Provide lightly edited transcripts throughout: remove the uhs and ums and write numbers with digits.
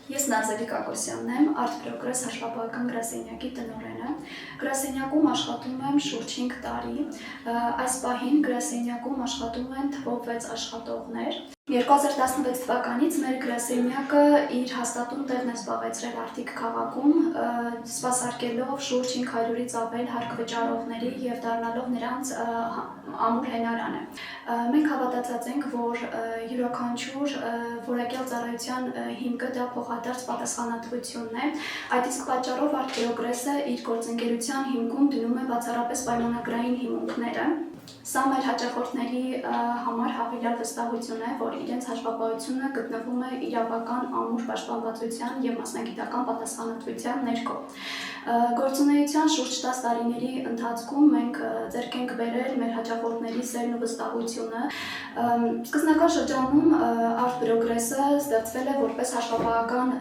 Ես Նազելի Կակոսյանն եմ, Art Progress հաշվապահական գրասենյակի տնօրենը։ Գրասենյակում աշխատում եմ շուրջ 5 տարի։ Այս պահին գրասենյակում աշխատում են թվով 6 աշխատողներ։ 2016 թվականից մեր գրասենյակը իր հաստատուն տեղն է զբաղեցրել Արտիկ քաղաքում, սպասարկելով շուրջ 500-ից ավել հարկվճարողների եւ դառնալով նրանց ամուր հենարանը։ Մենք հավատացած ենք, որ յուրաքանչյուր որակյալ ծառայության հիմքը դա փոխադարձ պատասխանատվությունն է։ Այդ իսկ պատճառով Art Progress-ը իր գործընկերության հիմքում դնում է բացառապես պայմանագրային հիմունքները։ Սա մեր հաճախորդների համար հավելյալ վստահություն է, որ իրենց հաշվապահությունը գտնվում է իրավական ամուր պաշտպանվածության եւ մասնագիտական պատասխանատվության ներքո։ Գործունեության շուրջ 10 տարիների ընթացքում մենք ձեռք ենք բերել մեր հաճախորդների սերն ու վստահությունը։ Սկզբնական շրջանում Art Progress-ը ստեղծվել է որպես հաշվապահական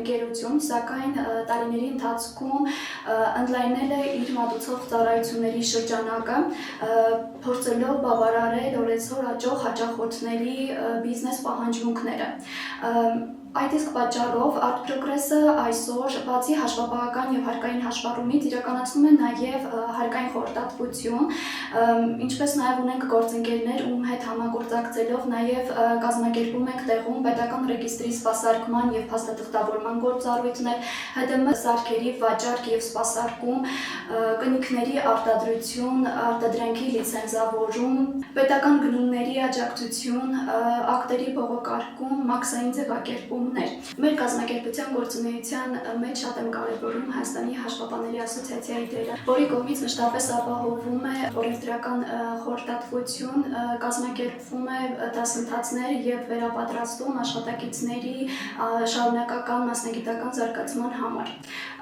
ընկերություն, սակայն տարիների ընթացքում ընդլայնել է իր մատուցող ծառայությունների շրջանակը, փորձելով բավարարել օրեցօր աճող հաճախորդների բիզնես պահանջմունքները։ Այդ իսկ պատճառով Art Progress-ը այսօր բացի հաշվապահական եւ հարկային հաշվառումից իրականացնում է նաեւ հարկային խորհրդատվություն, ինչպես նաեւ ունենք գործընկերներ, ում հետ համագործակցելով նաեւ կազմակերպում ենք տեղում պետական ռեգիստրի սպասարկման եւ փաստաթղթավորման գործառույթներ, ՀԴՄ սարքերի վաճառք եւ սպասարկում, կնիքների արտադրություն, արտադրանքի լիցենզավորում, պետական գնումների աջակցություն, ակտերի բողոքարկում, մաքսային ձևակերպումներ։ Մեր կազմակերպության գործունեության մեջ շատ եմ կարևորում Հայաստանի հաշվապահների ասոցիացիայի դերը, որի կողմից մշտապես ապահովում է օրենսդրական խորհրդատվություն, կազմակերպվում է դասընթացներ եւ վերապատրաստում աշխատակիցների շարունակական մասնագիտական զարգացման համար։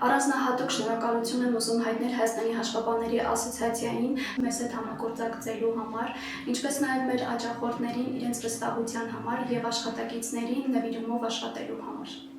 Առանձնահատուկ շնորհակալություն եմ ուզում հայտնել Հայաստանի հաշվապահների ասոցիացիային մեզ հետ համագործակցելու համար, ինչպես նաեւ մեր հաճախորդներին իրենց վստահության համար եւ աշխատակիցներին նվիրումով աշխատելու համար։